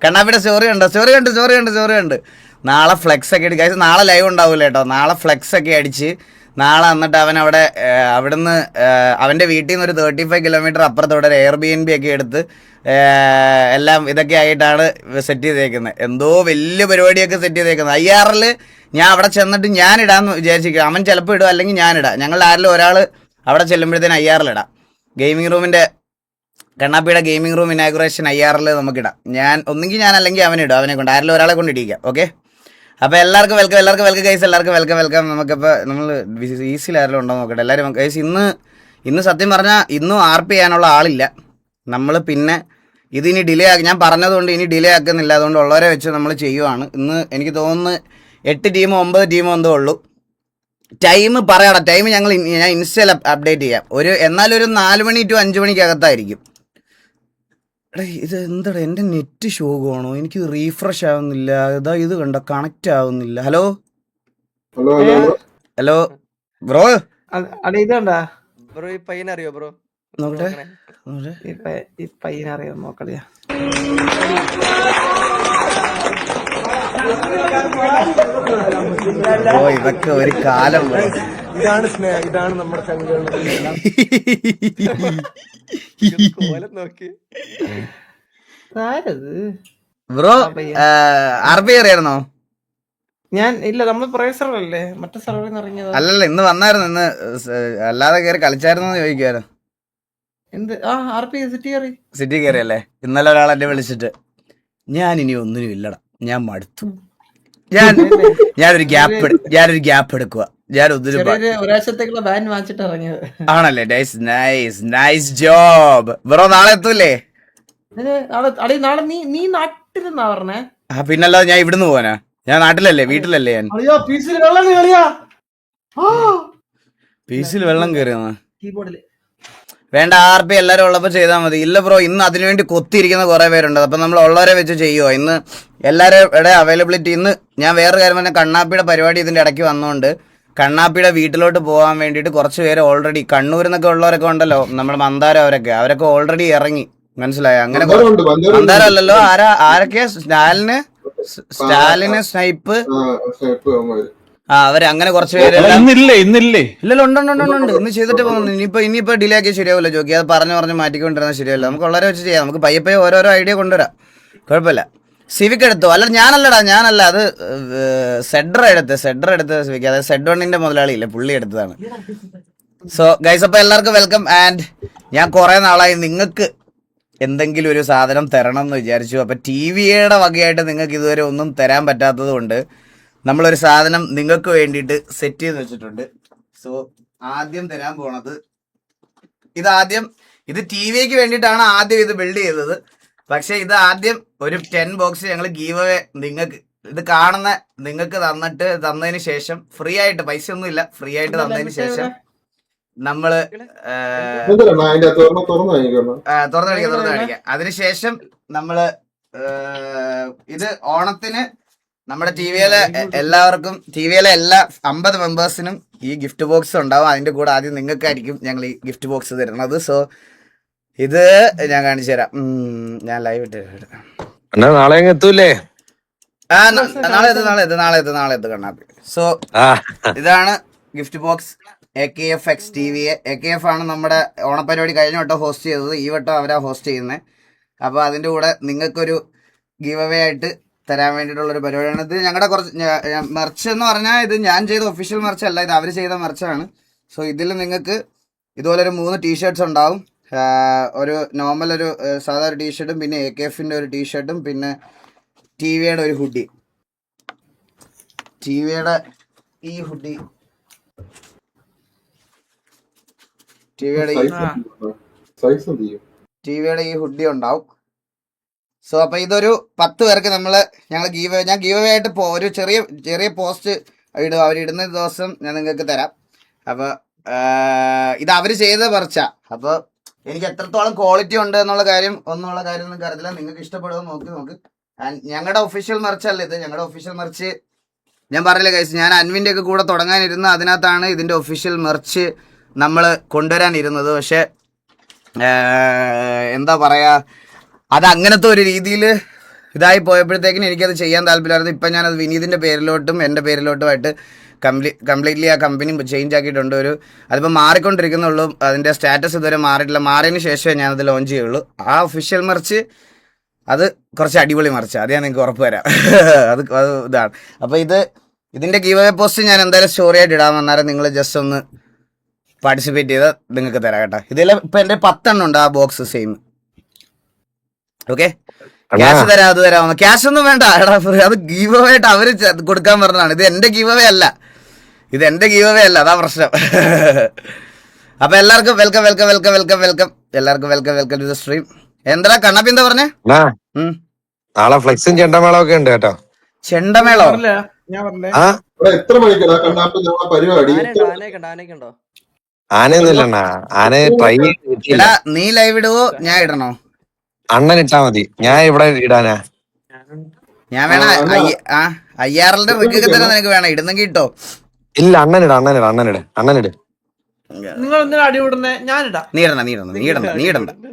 കണ്ണാപ്പിയുടെ story കണ്ട് നാളെ flex ഒക്കെ അടിച്ച് നാളെ ലൈവ് ഉണ്ടാവൂല കേട്ടോ. നാളെ ഫ്ലെക്സ് ഒക്കെ അടിച്ച് നാളെ എന്നിട്ട് അവൻ അവിടുന്ന് അവൻ്റെ വീട്ടിൽ നിന്ന് ഒരു 35 കിലോമീറ്റർ അപ്പുറത്തോടെ ഒരു Airbnb ഒക്കെ എടുത്ത് എല്ലാം ഇതൊക്കെ ആയിട്ടാണ് സെറ്റ് ചെയ്തേക്കുന്നത്. എന്തോ വലിയ പരിപാടിയൊക്കെ സെറ്റ് ചെയ്തേക്കുന്നത്. IRL ഞാൻ അവിടെ ചെന്നിട്ട് ഞാനിടാന്ന് വിചാരിച്ചിരിക്കുക. അവൻ ചിലപ്പോൾ ഇടും, അല്ലെങ്കിൽ ഞാനിടാം. ഞങ്ങൾ ആരിലും ഒരാൾ അവിടെ ചെല്ലുമ്പോഴത്തേന് IRL ഇടാം. ഗെയിമിംഗ് റൂമിൻ്റെ കണ്ണാപ്പിയുടെ ഗെയിമിംഗ് റൂം ഇനാഗുറേഷൻ IRL നമുക്കിടാം. ഒന്നെങ്കിൽ ഞാൻ അല്ലെങ്കിൽ അവനിടും. അവനെ കൊണ്ട് ആരിലും ഒരാളെ കൊണ്ട് ഇടിക്കാം. ഓക്കെ, അപ്പോൾ എല്ലാവർക്കും വെൽക്കം ഗൈസ്, എല്ലാവർക്കും വെൽക്കം. നമുക്കിപ്പോൾ നമ്മൾ ഈസിൽ ആരെങ്കിലും ഉണ്ടോ നോക്കട്ടെ എല്ലാവരും. ഗൈസ് ഇന്ന് സത്യം പറഞ്ഞാൽ ഇന്നും RP ചെയ്യാനുള്ള ആളില്ല. നമ്മൾ പിന്നെ ഇതിനി ഡിലേ ആക്കി, ഞാൻ പറഞ്ഞതുകൊണ്ട് ഇനി ഡിലേ ആക്കുന്നില്ല. അതുകൊണ്ട് ഉള്ളവരെ വെച്ച് നമ്മൾ ചെയ്യുവാണ്. ഇന്ന് എനിക്ക് തോന്നുന്നു 8 ടീമോ 9 ടീമോ എന്തോ ഉള്ളൂ. ടൈം പറയണം, ടൈം ഞാൻ ഇൻസ്റ്റയിൽ അപ്ഡേറ്റ് ചെയ്യാം. എന്നാലും ഒരു 4 മണി to 5 മണിക്കകത്തായിരിക്കും. എടാ ഇത് എന്താടാ എൻ്റെ നെറ്റ് ഷോകമാണോ? എനിക്ക് റീഫ്രഷ് ആവുന്നില്ല. ഇത് കണ്ടോ, കണക്റ്റ് ആവുന്നില്ല. ഹലോ ബ്രോ, ഇത് കണ്ടാ ബ്രോ? ഈ പയ്യനെ അറിയോ ബ്രോ? നോക്കട്ടെ. ഈ പയ്യനെ അറിയാം, നോക്കളിയാ. ഓ ഇതൊക്കെ ഒരു കാലം. ഇതാണ് സ്നേഹം, ഇതാണ് നമ്മുടെ നോക്കി. Bro RP അറിയായിരുന്നോ? ഞാൻ ഇല്ല, നമ്മൾ പ്രൈവറ്റ് സെർവർ അല്ലേ, മറ്റേ സെർവറിൽ നിന്ന് ഇറങ്ങിയത്. അല്ലല്ല, ഇന്ന് വന്നായിരുന്നു. ഇന്ന് അല്ലാതെ കയറി കളിച്ചായിരുന്നോ ചോദിക്കുവായിരുന്നു. എന്ത് RP സിറ്റി കയറിയല്ലേ? ഇന്നലെ ഒരാൾ എന്നെ വിളിച്ചിട്ട് ഞാനിനി ഒന്നിനും ഇല്ലടാ, ഞാൻ മടുത്തു, ഞാനൊരു ഗ്യാപ്പ് എടുക്കുക, ഞാൻ ഒരാഴ്ചത്തേക്കുള്ള ബാൻ വാങ്ങിച്ചിട്ട് ഇറങ്ങിയത്. ആണല്ലേ? Nice job bro. നാളെ എത്തൂലേ? നാളെ നീ നാട്ടിലെന്നാ പറഞ്ഞേ? പിന്നല്ലാതെ ഞാൻ ഇവിടുന്ന് പോവാനാ? ഞാൻ നാട്ടിലല്ലേ, വീട്ടിലല്ലേ ഞാൻ. പീസിൽ വെള്ളം കയറിയെന്ന് കീബോർഡില് വേണ്ട. RP എല്ലാവരും ഉള്ളപ്പോൾ ചെയ്താൽ മതി. ഇല്ല ബ്രോ, ഇന്ന് അതിനുവേണ്ടി കൊത്തിയിരിക്കുന്ന കുറേ പേരുണ്ട്. അപ്പം നമ്മൾ ഉള്ളവരെ വെച്ച് ചെയ്യുമോ? ഇന്ന് എല്ലാവരുടെ അവൈലബിലിറ്റി. ഇന്ന് ഞാൻ വേറൊരു കാര്യം പറഞ്ഞാൽ, കണ്ണാപ്പിയുടെ പരിപാടി ഇതിൻ്റെ ഇടയ്ക്ക് വന്നുകൊണ്ട് കണ്ണാപ്പിയുടെ വീട്ടിലോട്ട് പോകാൻ വേണ്ടിയിട്ട് കുറച്ച് പേര് ഓൾറെഡി കണ്ണൂരിൽ നിന്നൊക്കെ ഉള്ളവരൊക്കെ ഉണ്ടല്ലോ, നമ്മുടെ മന്ദാരം അവരൊക്കെ ഓൾറെഡി ഇറങ്ങി. മനസ്സിലായോ? അങ്ങനെ മന്ദാരം അല്ലല്ലോ, ആരൊക്കെയാ? സ്റ്റാലിന് സ്നൈപ്പ് അവര് അങ്ങനെ കുറച്ച് പേര്. ഇല്ലല്ലോ, ഉണ്ട്. ഇന്ന് ചെയ്തിട്ട് പോകുന്നു. ഇനിയിപ്പോ ഡിലേ ആക്കി ശരിയാവില്ല ജോക്കി. അത് പറഞ്ഞു മാറ്റിക്കൊണ്ടിരുന്നാൽ ശരിയല്ല. നമുക്ക് വളരെ വെച്ച് ചെയ്യാം. നമുക്ക് പയ്യെ ഓരോരോ ഐഡിയ കൊണ്ടുവരാം, കുഴപ്പമില്ല. സിവിക് എടുത്തോ? ഞാനല്ല, അത് സെഡർ എടുത്ത് സിവിക്, അതായത് Z1 മുതലാളിയില്ലേ, പുള്ളി എടുത്തതാണ്. സോ ഗൈസ്, അപ്പോൾ എല്ലാവർക്കും വെൽക്കം. ആൻഡ് ഞാൻ കുറേ നാളായി നിങ്ങൾക്ക് എന്തെങ്കിലും ഒരു സാധനം തരണം എന്ന് വിചാരിച്ചു. അപ്പോൾ TVയുടെ വകയായിട്ട് നിങ്ങൾക്ക് ഇതുവരെ ഒന്നും തരാൻ പറ്റാത്തത് കൊണ്ട് നമ്മളൊരു സാധനം നിങ്ങൾക്ക് വേണ്ടിയിട്ട് സെറ്റ് ചെയ്ത് വെച്ചിട്ടുണ്ട്. സോ ആദ്യം തരാൻ പോണത് ഇത് TVക്ക് വേണ്ടിയിട്ടാണ് ആദ്യം ഇത് ബിൽഡ് ചെയ്തത്. പക്ഷെ ഇത് ആദ്യം ഒരു 10 ബോക്സ് ഞങ്ങൾ ഗീവ് അവേ നിങ്ങൾക്ക് ഇത് കാണുന്ന നിങ്ങൾക്ക് തന്നതിന് ശേഷം ഫ്രീ ആയിട്ട്, പൈസ ഒന്നും ഇല്ല, ഫ്രീ ആയിട്ട് തന്നതിന് ശേഷം നമ്മള് തുറന്നു കാണിക്കാം. അതിനുശേഷം നമ്മള് ഇത് ഓണത്തിന് നമ്മുടെ TVയിലെ എല്ലാ 50 മെമ്പേഴ്സിനും ഈ ഗിഫ്റ്റ് ബോക്സ് ഉണ്ടാവും. അതിന്റെ കൂടെ ആദ്യം നിങ്ങൾക്കായിരിക്കും ഞങ്ങൾ ഈ ഗിഫ്റ്റ് ബോക്സ് തരുന്നത്. സോ ഇത് ഞാൻ കാണിച്ചു തരാം. ഞാൻ ലൈവ് ഇട്ട് നാളെ എത്തൂലേ? നാളെ എത്തു കണ്ണാപ്പി. സോ ഇതാണ് gift box. AKFX TVA. AKF ആണ് നമ്മുടെ ഓണപ്പരിപാടി കഴിഞ്ഞ വട്ടം ഹോസ്റ്റ് ചെയ്തത്. ഈ വട്ടം അവരാ ഹോസ്റ്റ് ചെയ്യുന്നത്. അപ്പോൾ അതിൻ്റെ കൂടെ നിങ്ങൾക്കൊരു ഗീവ് അവേ ആയിട്ട് തരാൻ വേണ്ടിയിട്ടുള്ളൊരു പരിപാടിയാണ്. ഇത് ഞങ്ങളുടെ കുറച്ച് മെർച്ച് എന്ന് പറഞ്ഞാൽ ഇത് ഞാൻ ചെയ്ത ഒഫീഷ്യൽ മെർച്ച് അല്ല, ഇത് അവർ ചെയ്ത മെർച്ചാണ്. സോ ഇതിൽ നിങ്ങൾക്ക് ഇതുപോലൊരു 3 ടീഷർട്ട്സ് ഉണ്ടാവും. ഒരു നോർമൽ ഒരു സാധാ ഒരു ടീഷർട്ടും, പിന്നെ AKFന്റെ ഒരു ടീഷർട്ടും, പിന്നെ TVയുടെ ഒരു ഹുഡി. TVയുടെ ഈ ഹുഡി ഉണ്ടാവും. സോ അപ്പൊ ഇതൊരു 10 പേർക്ക് ഞങ്ങൾ ഞാൻ ഗീവ് അവേ ആയിട്ട് ഒരു ചെറിയ പോസ്റ്റ് ഇടും. അവരിടുന്ന ദിവസം ഞാൻ നിങ്ങൾക്ക് തരാം. അപ്പൊ ഇത് അവര് ചെയ്ത പറിച്ച. അപ്പൊ എനിക്ക് എത്രത്തോളം ക്വാളിറ്റി ഉണ്ട് എന്നുള്ള കാര്യം നിങ്ങൾക്ക് അറിയില്ല. നിങ്ങൾക്ക് ഇഷ്ടപ്പെടുമോ നോക്ക്. ഞങ്ങളുടെ ഒഫീഷ്യൽ മെർച്ച് അല്ല ഇത്. ഞങ്ങളുടെ ഒഫീഷ്യൽ മെർച്ച് ഞാൻ പറഞ്ഞില്ല ഗൈസ്, ഞാൻ അൻവിൻ്റെ ഒക്കെ കൂടെ തുടങ്ങാനിരുന്ന അതിനകത്താണ് ഇതിൻ്റെ ഒഫീഷ്യൽ മെർച്ച് നമ്മൾ കൊണ്ടുവരാനിരുന്നത്. പക്ഷെ എന്താ പറയുക, അത് അങ്ങനത്തെ ഒരു രീതിയിൽ ഇതായി പോയപ്പോഴത്തേക്കിനും എനിക്കത് ചെയ്യാൻ താല്പര്യമായിരുന്നു. ഇപ്പം ഞാനത് വിനീതിൻ്റെ പേരിലോട്ടും എൻ്റെ പേരിലോട്ടുമായിട്ട് കംപ്ലീറ്റ്ലി ആ കമ്പനി ചേഞ്ച് ആക്കിയിട്ടുണ്ട്. അതിപ്പോൾ മാറിക്കൊണ്ടിരിക്കുന്നുള്ളൂ. അതിൻ്റെ സ്റ്റാറ്റസ് ഇതുവരെ മാറിയിട്ടില്ല. മാറിയതിന് ശേഷമേ ഞാനത് ലോഞ്ച് ചെയ്യുള്ളൂ. ആ ഒഫീഷ്യൽ മർച്ച് അത് കുറച്ച് അടിപൊളി മറിച്ച്, അത് ഞാൻ നിങ്ങൾക്ക് ഉറപ്പ് തരാം. അത് ഇതാണ്. അപ്പോൾ ഇതിൻ്റെ ഗീവ് അവേ പോസ്റ്റ് ഞാൻ എന്തായാലും സ്റ്റോറി ആയിട്ട് ഇടാൻ വന്നാലും നിങ്ങൾ ജസ്റ്റ് ഒന്ന് പാർട്ടിസിപ്പേറ്റ് ചെയ്താൽ നിങ്ങൾക്ക് തരാം കേട്ടോ. ഇതിൽ ഇപ്പം എൻ്റെ 10 എണ്ണം ഉണ്ട് ആ ബോക്സ് സെയിം. ഓക്കെ, ക്യാഷ് തരാം, അത് തരാമെന്ന്. ക്യാഷ് ഒന്നും വേണ്ട എടാ, അത് ഗീവ് അവേ ആയിട്ട് അവർ കൊടുക്കാൻ പറഞ്ഞതാണ്. ഇത് എൻ്റെ ഗീവ് അവേ അല്ല, അതാ പ്രശ്നം. അപ്പൊ എല്ലാവർക്കും വെൽക്കം ടു ദ സ്ട്രീം. എന്താ കണ്ണപ്പി എന്താ പറഞ്ഞേ? നാളെ ഫ്ലെക്സും ചെണ്ടമേളം ഒക്കെ ഉണ്ട് കേട്ടോ. ചെണ്ടമേളോ? ഞാൻ പറഞ്ഞേ എത്ര മണിക്കാ കണ്ണാപ്പി പരിപാടി? ആനയൊക്കെയുണ്ടോ? ആനയൊന്നുമില്ല അണ്ണാ, ആന ട്രൈ ചെയ്തിട്ടില്ല. എടാ നീ ലൈവ് ഇടുവോ ഞാൻ ഇടണോ? അണ്ണൻ ഇട്ടാ മതി, ഞാൻ ഇവിടെ ഇടാനാ. ഞാൻ വേണ IRL റിക്കൊക്കെ തന്നെ നിനക്ക് വേണം, ഇടുന്നെങ്കിൽ ഇട്ടോ. ഇല്ല, അണ്ണനിട്. നിങ്ങൾ എന്തിനാ അടി വിടുന്നേ? ഞാനിടാം.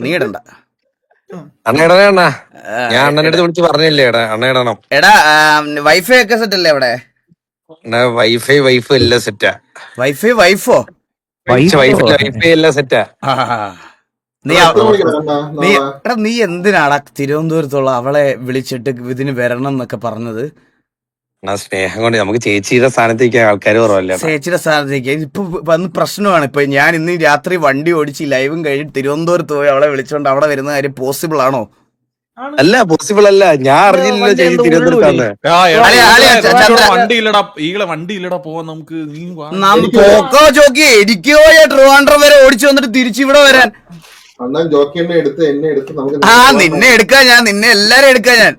നീ ഇടണ്ട. അണ്ണ ഇടണേ അണ്ണാ, ഞാൻ അണ്ണൻ്റെ അടുത്ത് വിളിച്ച് പറഞ്ഞില്ലേ അണ്ണ ഇടണം. എടാ വൈഫൈ ഒക്കെ സെറ്റ് അല്ലേ അവിടെ? വൈഫ് എല്ലാം സെറ്റാ. വൈഫോ വൈഫൈ എല്ലാം സെറ്റാ. നീ എന്തിനാടാ തിരുവനന്തപുരത്തുള്ള അവളെ വിളിച്ചിട്ട് ഇതിന് വരണം എന്നൊക്കെ പറഞ്ഞത്? സ്നേഹം കൊണ്ട്, നമുക്ക് ചേച്ചിയുടെ സ്ഥാനത്തേക്ക് ആൾക്കാർ കുറവല്ലേ. ചേച്ചിയുടെ സ്ഥാനത്തേക്ക് ഇപ്പൊ വന്ന് പ്രശ്നമാണ്. ഇപ്പൊ ഞാൻ ഇന്ന് രാത്രി വണ്ടി ഓടിച്ച് ലൈവും കഴിഞ്ഞ് തിരുവനന്തപുരത്ത് പോയി അവളെ വിളിച്ചോണ്ട് അവിടെ വരുന്ന കാര്യം പോസിബിൾ ആണോ? അല്ല, പോസിബിൾ അല്ല. ഞാൻ അറിഞ്ഞില്ലല്ലോ ചേച്ചി തിരുവനന്തപുരത്താന്ന്. വണ്ടിയില്ലടാ പോവാൻ നമുക്ക്. പോക്കോ ചോക്കി എനിക്കോ ട്രിവാൻഡ്രം വരെ ഓടിച്ചു വന്നിട്ട് തിരിച്ചു ഇവിടെ വരാൻ. എന്നെ എടുത്ത് നമുക്ക് നിന്നെ എടുക്കാൻ ഞാൻ, നിന്നെ എല്ലാരും എടുക്കാൻ ഞാൻ.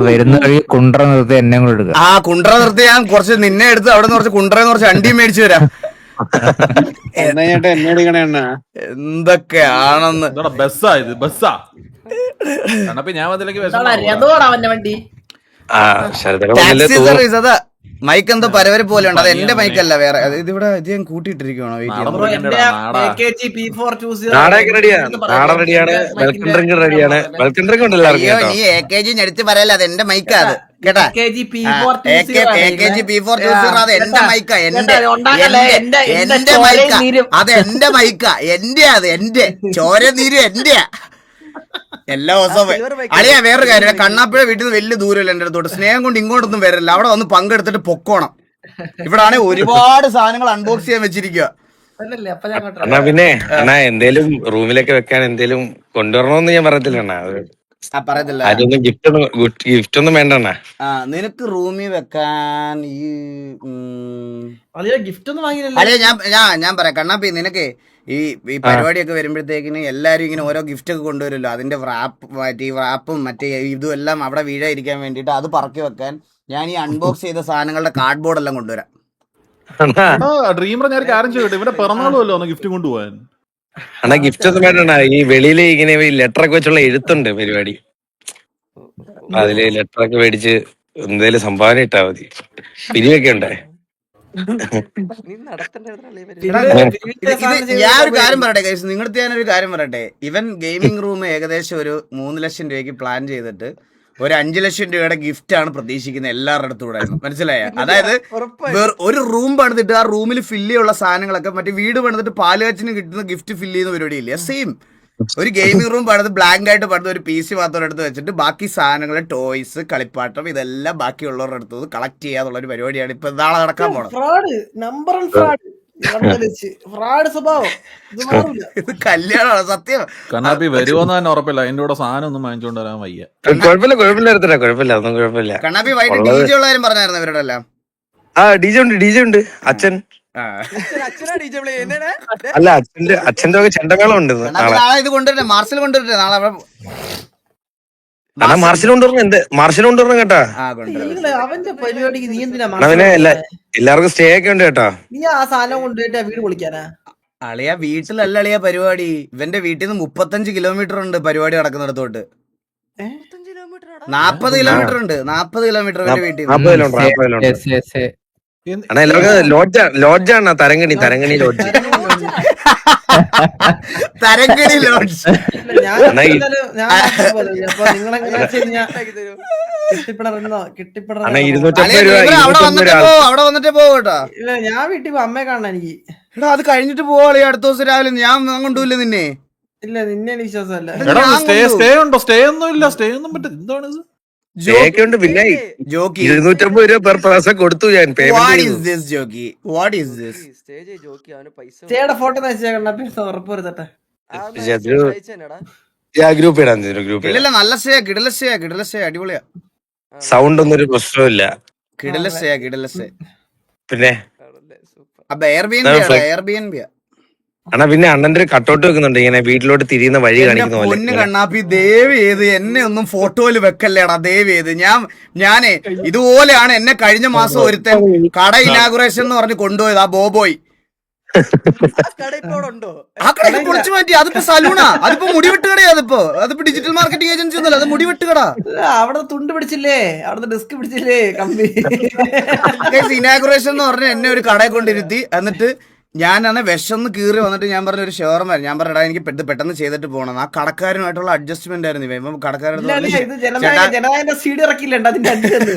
വരുന്ന വഴി കുണ്ട്ര നിർത്തി എന്നെ കൂടെ എടുക്കാം. കുണ്ട്ര നിർത്തി ഞാൻ കുറച്ച് നിന്നെ എടുത്ത് അവിടെ നിന്ന് കുറച്ച് കുണ്ട്രന്ന് കുറച്ച് അണ്ടിയും മേടിച്ചു തരാം. എന്തൊക്കെയാണെന്ന്. ബസ്സാ ഇത്, ബസ്സാ. ഞാൻ അതിലേക്ക് ടാക്സി സർവീസ്. അതാ മൈക്ക് എന്തോ പരവരെ പോലെ ഉണ്ട്. അത് എന്റെ മൈക്കല്ല, വേറെ. ഇതിവിടെ ഇത് ഞാൻ കൂട്ടിയിട്ടിരിക്കുവാണോ? നാടൊക്കെ റെഡിയാണ്, നാടൻ റെഡിയാണ്, വെൽക്കം ഡ്രിങ്ക് റെഡിയാണ്. വെൽക്കം ഡ്രിങ്ക് ഉണ്ട് എല്ലാവർക്കും. നീ AKG എടുത്ത് പറയല്ല, അത് എന്റെ മൈക്കാ. അത് കേട്ടാ, AKG P420 അത് എന്റെ മൈക്കാ, എന്റെ മൈക്കാ, അത് എന്റെ മൈക്കാ, എന്റെ ചോര നീര് എന്റെയാ. എല്ലാ ദിവസവും അളിയാ. വേറൊരു കാര്യം, കണ്ണാപ്പുഴ വീട്ടിൽ നിന്ന് വലിയ ദൂരമില്ല എന്റെ അടുത്തോട്ട്. സ്നേഹം കൊണ്ട് ഇങ്ങോട്ടൊന്നും വരില്ല. അവിടെ വന്ന് പങ്കെടുത്തിട്ട് പൊക്കോണം. ഇവിടെ ആണെങ്കിൽ ഒരുപാട് സാധനങ്ങൾ അൺബോക്സ് ചെയ്യാൻ വെച്ചിരിക്കുക. എന്നാ പിന്നെ എന്തേലും റൂമിലൊക്കെ വെക്കാൻ എന്തേലും കൊണ്ടുവരണോന്ന് ഞാൻ പറയത്തില്ല അണ്ണാ. പറയത്തില്ല, അതൊന്നും ഗിഫ്റ്റ് ഒന്നും വേണ്ട അണ്ണാ. നിനക്ക് റൂമിൽ വെക്കാൻ ഈ ഗിഫ്റ്റ് ഒന്നും വാങ്ങിയില്ല. അല്ലേ ഞാൻ പറയാം കണ്ണാപ്പി, നിനക്ക് ഈ പരിപാടിയൊക്കെ വരുമ്പോഴത്തേക്കിന് എല്ലാരും ഇങ്ങനെ ഓരോ ഗിഫ്റ്റ് ഒക്കെ കൊണ്ടുവരുമല്ലോ. അതിന്റെ റാപ്പും മറ്റേ ഇതും എല്ലാം അവിടെ വീഴാതിരിക്കാൻ വേണ്ടിട്ട് അത് പറക്കി വെക്കാൻ ഞാൻ ഈ അൺബോക്സ് ചെയ്ത സാധനങ്ങളുടെ കാർഡ്ബോർഡ് എല്ലാം കൊണ്ടുവരാം. ഡ്രീമർ ഞാൻ കാര്യം ചെയ്യട്ടെ, ഇവിടെ പിറന്നാളുമല്ലോ ഒന്ന് ഗിഫ്റ്റ് കൊണ്ടുപോകാൻ. അണ്ണാ ഗിഫ്റ്റ് ഒന്നും വേണ്ട. ഈ വെളിയില് ഇങ്ങനെ ലെറ്റർ ഒക്കെ വെച്ചുള്ള എഴുത്തുണ്ട് പരിപാടി. അതില് ലെറ്റർ ഒക്കെ മേടിച്ച് എന്തേലും സംഭാവന ഇട്ടാ മതി. പിരിവൊക്കെ ഉണ്ടേ. ഞാൻ ഒരു കാര്യം പറയട്ടെ ഗൈസ്, നിങ്ങളുടെ ഞാനൊരു കാര്യം പറയട്ടെ. ഇവൻ ഗെയിമിംഗ് റൂം ഏകദേശം ഒരു 3 ലക്ഷം രൂപയ്ക്ക് പ്ലാൻ ചെയ്തിട്ട് ഒരു 5 ലക്ഷം രൂപയുടെ ഗിഫ്റ്റ് ആണ് പ്രതീക്ഷിക്കുന്നത് എല്ലാവരുടെ അടുത്തൂടെ. മനസ്സിലായ? അതായത് ഒരു റൂം പണിതിട്ട് ആ റൂമിൽ ഫില്ല് ചെയ്യാനുള്ള സാധനങ്ങളൊക്കെ മറ്റേ വീട് പണിതിട്ട് പാലുകാച്ചിന് കിട്ടുന്ന ഗിഫ്റ്റ് ഫില്ല് ചെയ്യുന്ന പരിപാടിയില്ല, സെയിം. ഒരു ഗെയിമിംഗ് റൂം പണിത് ബ്ലാങ്ക് ആയിട്ട് പണിത് ഒരു PC മാത്രം എടുത്ത് വെച്ചിട്ട് ബാക്കി സാധനങ്ങൾ, ടോയ്സ്, കളിപ്പാട്ടം ഇതെല്ലാം ബാക്കിയുള്ളവരുടെ അടുത്ത് കളക്ട് ചെയ്യാന്നുള്ള ഒരു പരിപാടിയാണ് ഇപ്പൊ നാളെ നടക്കാൻ പോണത്. ഇത് കല്യാണമാണ് സത്യം. കണ്ണാപ്പി വരുമോന്ന് തന്നെ ഉറപ്പില്ല. അതിന്റെ കൂടെ സാധനം ഒന്നും വാങ്ങിച്ചോണ്ട് വരാൻ വയ്യ. കുഴപ്പമില്ല ഒന്നും കുഴപ്പമില്ല. കണ്ണാപ്പി വൈകിട്ട് DJ ഉള്ള കാര്യം പറഞ്ഞായിരുന്നു ഇവരുടെ എല്ലാം. DJ ഉണ്ട് അച്ഛൻ. അല്ല, അച്ഛന്റെ ഒക്കെ ചെണ്ടമേളം ഉണ്ട് നാളെ. ഇത് കൊണ്ടുവരട്ടെ, മാർച്ചിൽ കൊണ്ടുവരട്ടെ നാളെ. മാർച്ചിൽ കൊണ്ടുവരണം കേട്ടാ. അവന്റെ പരിപാടിക്ക് നീ എന്തിനാ അവനെ എല്ലാവർക്കും സ്റ്റേ ഒക്കെ ഉണ്ട് കേട്ടോ. നീ ആ സാധനം കൊണ്ടുപോയിട്ട് വീട് പൊളിക്കാനാ? അളിയ വീട്ടിലല്ല അളിയ പരിപാടി. ഇവന്റെ വീട്ടിൽ നിന്ന് 35 കിലോമീറ്റർ ഉണ്ട് പരിപാടി നടക്കുന്നിടത്തോട്ട്. 40 കിലോമീറ്റർ ഉണ്ട്. 40 കിലോമീറ്റർ ഇവന്റെ വീട്ടിൽ നിന്ന്. എല്ലാവർക്കും ലോഡ്ജാണ് തരങ്കണി ലോഡ്ജ്. തരങ്കടി ലോഡ്ജ്. ഞാൻ അണ്ണാ, അപ്പൊ നിങ്ങളെങ്ങനെ വെച്ച് കഴിഞ്ഞാ കിട്ടിപ്പിടറോ അണ്ണാ അളിയ 250 രൂപ ഡ്രീമർ അവിടെ 250 വന്നിട്ട് രൂപ പോ, അവിടെ വന്നിട്ട് പോ കേട്ടോ. ഇല്ല ഞാൻ വീട്ടിൽ പോയി അമ്മയെ കാണാൻ എനിക്ക്. എടാ അത് കഴിഞ്ഞിട്ട് പോവാളി അടുത്ത ദിവസം രാവിലെ. ഞാൻ കൊണ്ടുപോയില്ല നിന്നെ. ഇല്ല നിന്നെ എനിക്ക് വിശ്വാസമല്ല. എടാ സ്റ്റേ ഉണ്ടോ? സ്റ്റേ ഒന്നും ഇല്ല. സ്റ്റേ ഒന്നും പറ്റും. എന്താണ് ഇത്? ജോക്കി ഉണ്ട്. പിന്നെ ജോക്കി 250 രൂപ പെർ പേഴ്സൺ കൊടുത്തു ഞാൻ പേയ്മെന്റ് വാട്ട് ചെയ്തു. Is this jockey? What is this? Stage jockey അവന് പൈസ ചേയുടെ ഫോട്ടോ വെച്ചാൽ ഉറപ്പ് വരുത്തട്ടെ. ഞാൻ ഗ്രൂപ്പ് ഇടാൻ ഗ്രൂപ്പ് ഇല്ലല്ല നല്ല സ്റ്റേ, കിടല സ്റ്റേ അടിപൊളിയാ. സൗണ്ട് ഒന്നും ഒരു പ്രശ്നമില്ല. കിടല സ്റ്റേ. പിന്നെ അപ്പൊ എയർബിഎൻബി അണ്ണാ പിന്നെ അണ്ണന്റെ ഒരു കട്ടൗട്ട് വെക്കുന്നുണ്ട് ഇങ്ങനെ വീട്ടിലോട്ട് തിരിയുന്ന വഴി കാണിക്കുന്ന പോലെ. പൊന്ന് കണ്ണാപ്പി ദയവ് ചെയ്ത് എന്നെ ഒന്നും ഫോട്ടോയില് വെക്കല്ലേടാ ദയവ് ചെയ്ത്. ഞാനേ ഇതുപോലെയാണ് എന്നെ കഴിഞ്ഞ മാസം ഒരുത്തൻ കട ഇനാഗുറേഷൻ എന്ന് പറഞ്ഞ് കൊണ്ടുപോയത്. ആ ബോബോയ് ഉണ്ടോ? ആ കട പൊളിച്ചു മാറ്റി. അതിപ്പോ സലൂണാ, അതിപ്പോ മുടിവെട്ട് കടയാ. അതിപ്പോ ഡിജിറ്റൽ മാർക്കറ്റിംഗ് ഏജൻസി ഒന്നുമല്ല, അത് മുടിവെട്ട് കട. അവിടെ തുണ്ട് പിടിച്ചില്ലേ, അവിടുത്തെ ഡെസ്ക് പിടിച്ചില്ലേ കമ്പി. ഇനാഗുറേഷൻ എന്ന് പറഞ്ഞ് എന്നെ ഒരു കടയെ കൊണ്ടിരുത്തി. എന്നിട്ട് ഞാനാണ് വിശന്ന് കീറി വന്നിട്ട് ഞാൻ പറഞ്ഞ ഒരു ഷവർമ. ഞാൻ പറഞ്ഞടാ എനിക്ക് പെട്ടെന്ന് ചെയ്തിട്ട് പോകണം. ആ കടക്കാരനുമായിട്ടുള്ള അഡ്ജസ്റ്റ്മെന്റ് ആയിരുന്നു ഇവൻ. കടക്കാരൻ ഇത് ജനനായകന്റെ സീഡ് ഇറക്കില്ലണ്ട അതിന്റെ അടിച്ചത്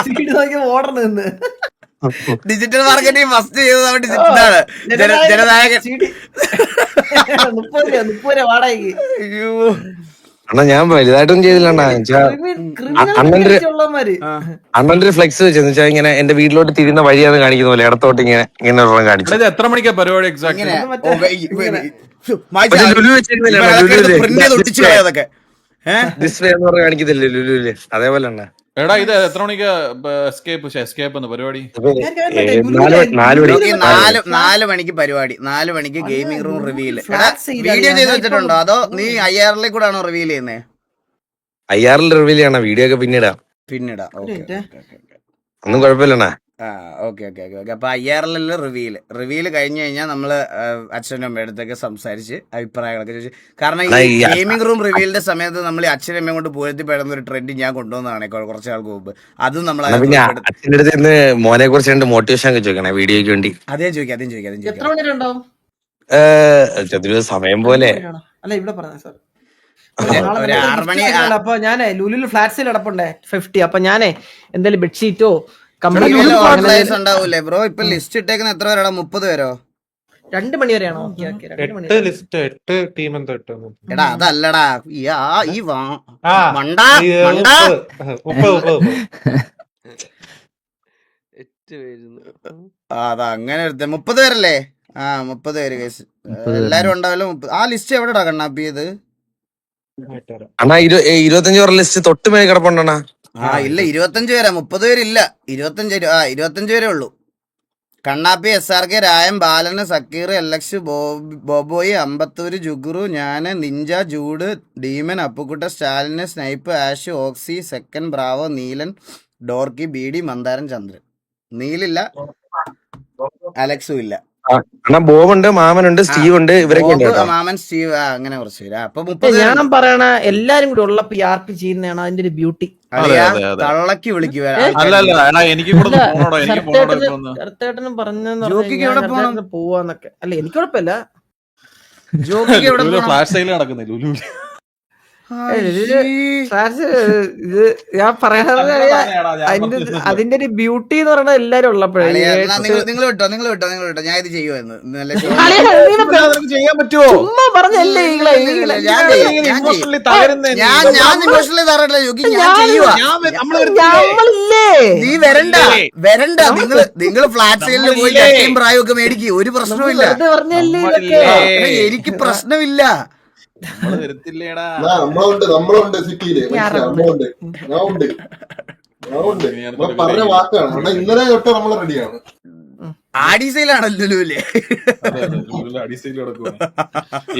സീഡ് നോക്കി ഓർഡർ നിന്ന് ഡിജിറ്റൽ മാർക്കറ്റിംഗ് ഫസ്റ്റ് ചെയ്തത് ഇതാണ് ജനനായകൻ. 30 രൂപ വാടകയ്ക്ക്. അയ്യോ അണ്ണാ ഞാൻ വലുതായിട്ടൊന്നും ചെയ്തില്ല അണ്ണാ. അണ്ണന്റെ ഒരു ഫ്ലെക്സ് വെച്ചെന്ന് വെച്ചാൽ ഇങ്ങനെ എന്റെ വീട്ടിലോട്ട് തിരിയുന്ന വഴിയാന്ന് കാണിക്കുന്ന പോലെ ഇടത്തോട്ട് ഇങ്ങനെ ഒരെണ്ണം കാണിച്ചു. ഇത് എത്ര മണിക്കാ പരിപാടി എക്സാക്ട്? പ്രിന്റ് ചെയ്ത് ഒട്ടിച്ചു കളയാതൊക്കെ ഡിസ്പ്ലേ എന്ന് പറഞ്ഞ് കാണിക്കത്തില്ലേ ലുലുവില്, അതേപോലെ അണ്ണാ. എടാ ഇത് എത്ര മണിക്കാ എസ്കേപ്പ് എന്ന് പരിപാടി? 4 മണിക്ക് പരിപാടി. 4 മണിക്ക് ഗെയിമിംഗ് റൂം റിവീൽ. വീഡിയോ ചെയ്ത് വെച്ചിട്ടുണ്ടോ അതോ നീ IRL കൂടെ ആണോ റിവീൽ ചെയ്യുന്നേ? IRL റിവീൽ ചെയ്യണ വീഡിയോ ഒക്കെ പിന്നീടാ. ഒന്നും കുഴപ്പമില്ലണ്ണാ. ഓക്കെ. അപ്പൊ IRL റിവീൽ കഴിഞ്ഞു കഴിഞ്ഞാൽ നമ്മള് അച്ഛനും അമ്മയുടെ അടുത്തൊക്കെ സംസാരിച്ച് അഭിപ്രായങ്ങളൊക്കെ ചോദിച്ചു. കാരണം ഈ ഗെയിമിംഗ് റൂം റിവീലിന്റെ സമയത്ത് നമ്മൾ അച്ഛനും അമ്മയും കൊണ്ട് പോയത്തിപ്പെടുന്ന ഒരു ട്രെൻഡ് ഞാൻ കൊണ്ടുവന്നതാണ് കുറച്ച് ആൾക്ക് മുമ്പ്. അതും നമ്മൾ പിന്നെ അച്ഛൻ്റെ അടുത്ത് ഇന്ന് മോനെ കുറിച്ച് 2 മോട്ടിവേഷൻ ഒക്കെ ചോദിക്കണേ വീഡിയോയ്ക്ക് വേണ്ടി. അതേ ചോദിക്കാം. എത്ര മണി വരെ ഉണ്ടാവും? സമയം പോലെ അല്ല ഇവിടെ പറഞ്ഞ സാർ ഒരു 6 മണി. അപ്പൊ ഞാനേ ലുലുലു ഫ്ലാറ്റ്സിൽ കിടപ്പുണ്ടേ 50. അപ്പൊ ഞാനേ എന്തായാലും ബെഡ്ഷീറ്റോ ഉണ്ടാവൂലേ ബ്രോ? ഇപ്പൊ ലിസ്റ്റ് ഇട്ടേക്കുന്ന എത്ര പേരാടാ? 30 പേരോ? 2 മണി വരെയാണോ? എടാ അതല്ലടാ ഈ മണ്ടാ അതാ അങ്ങനെ 30 പേരല്ലേ? 30 പേര് കേസ് എല്ലാരും ഉണ്ടാവല്ലോ. ആ ലിസ്റ്റ് എവിടെടാ കണ്ണാപ്പി? ഇത് അണ്ണാ 25 ലിസ്റ്റ് തൊട്ട് മേലെ കിടപ്പുണ്ടണ്ണാ. ഇല്ല 25 പേരാ, 30 പേരില്ല. 25 പേരേ ഉള്ളൂ. കണ്ണാപ്പി, SRK, രായം, ബാലന്, സക്കീർ, LX, ബോബോയി, അമ്പത്തൂര്, ജുഗുറു, ഞാന്, നിഞ്ച, ജൂഡ്, ഡീമൻ, അപ്പുക്കുട്ട, സ്റ്റാലിന്, സ്നൈപ്പ്, ആഷ്, ഓക്സി, സെക്കൻ, ബ്രാവോ, നീലൻ, ഡോർക്കി, ബീഡി, മന്ദാരൻ, ചന്ദ്രൻ. നീലില്ല, അലക്സും ഇല്ല. ബോബുണ്ട്, മാമനുണ്ട്, സ്റ്റീവ് ഉണ്ട്, ഇവരൊക്കെ ഉണ്ട്. മാമൻ, സ്റ്റീവ് അങ്ങനെ കുറച്ച് പേര്. അപ്പൊ 30 ഞാൻ പറയണ എല്ലാരും കൂടി ഉള്ളപ്പോ RP ചെയ്യുന്നതാണ് അതിന്റെ ഒരു ബ്യൂട്ടി. തള്ളക്കി വിളിക്കുക. എനിക്ക് ജോക്കിക്ക് എവിടെ പോണം? പോവാന്നൊക്കെ അല്ല എനിക്ക് കുഴപ്പമില്ല. ജോക്കിക്ക് എവിടെ പോണം? ഫ്ലാഷ് സെയിൽ നടക്കുന്നേ ലുലു. ഇത് ഞാൻ പറയണത് അതിന്റെ ഒരു ബ്യൂട്ടി എന്ന് പറയുന്നത് എല്ലാരും ഉള്ളപ്പോഴേ. നിങ്ങൾ വിട്ടോ ഞാൻ ഇത് ചെയ്യുമായിരുന്നു. ചെയ്യാൻ പറ്റുമോ? ചുമ്മാ പറഞ്ഞല്ലേ ഞാൻ ഇമോഷണലി തറയില്ല ജോക്കി. ഞാൻ ചെയ്യുവാ. നീ വരണ്ട. നിങ്ങൾ ഫ്ലാറ്റ് സെയിലിൽ പോയി ചക്കയും പ്രായം ഒക്കെ മേടിക്കും. ഒരു പ്രശ്നവുമില്ല. എനിക്ക് പ്രശ്നമില്ല. നമ്മളുണ്ട് സിറ്റിയില്. ഞാനുണ്ട് പറഞ്ഞ വാക്കാണ്. ഇന്നലെ തൊട്ട് നമ്മൾ റെഡിയാണ്. ആഡിസയിലാണല്ലോ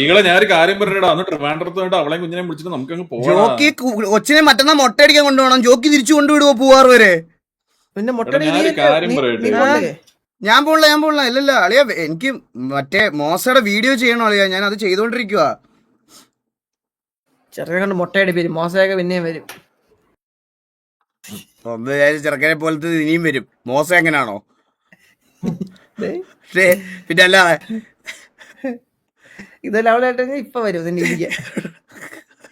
ഈകളെ ഞാനൊരു കാര്യം പറഞ്ഞിടാ. അന്ന് ട്രിവാൻഡ്രത്ത് അവളെ കുഞ്ഞിനെ വിളിച്ചിട്ട് നമുക്ക് അങ്ങ് പോകാം. ജോക്കി കൊച്ചിനെ മറ്റന്നാ മൊട്ടയടിക്കാൻ കൊണ്ടുപോകണം. ജോക്കി തിരിച്ചു കൊണ്ടുവിടുവോ പൂവാർ വരെ? പിന്നെ കാര്യം പറയട്ടെ, ഞാൻ പോണില്ല. ഇല്ലല്ല അളിയ, എനിക്ക് മറ്റേ മോശയുടെ വീഡിയോ ചെയ്യണോ അളിയ? ഞാൻ അത് ചെയ്തോണ്ടിരിക്കുവാ. ചെറുക്കനെ കൊണ്ട് മുട്ടയടി വരും, മോശമൊക്കെ പിന്നെയും വരും. ചെറുക്കനെ പോലത്തെ ഇനിയും വരും. മോശം എങ്ങനെയാണോ? പിന്നെ അല്ലാതെ ഇതെല്ലാം അവിടെ ആയിട്ട് ഇപ്പൊ വരും ഇതിന്റെ ഇരിക്കാൻ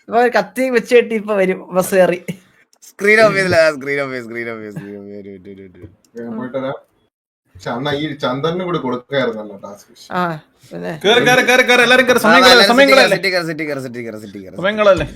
ഇപ്പൊ കത്തി വെച്ച് കെട്ടി ഇപ്പൊ വരും ബസ് കയറി സ്ക്രീൻ ഓഫ് ചെയ്തില്ല സ്ക്രീൻ ഓഫ് സ്ക്രീൻ ഓഫ് ഞാൻ പോയിട്ട് വരാം. പക്ഷെ അന്ന് ഈ ചന്ദനും കൂടി കൊടുക്കായിരുന്നല്ലോ ടാസ്ക്. ആ പിന്നെ കേറി എല്ലാരും കേറി സമയം കളയല്ലേ സിറ്റി സമയം കളയല്ലേ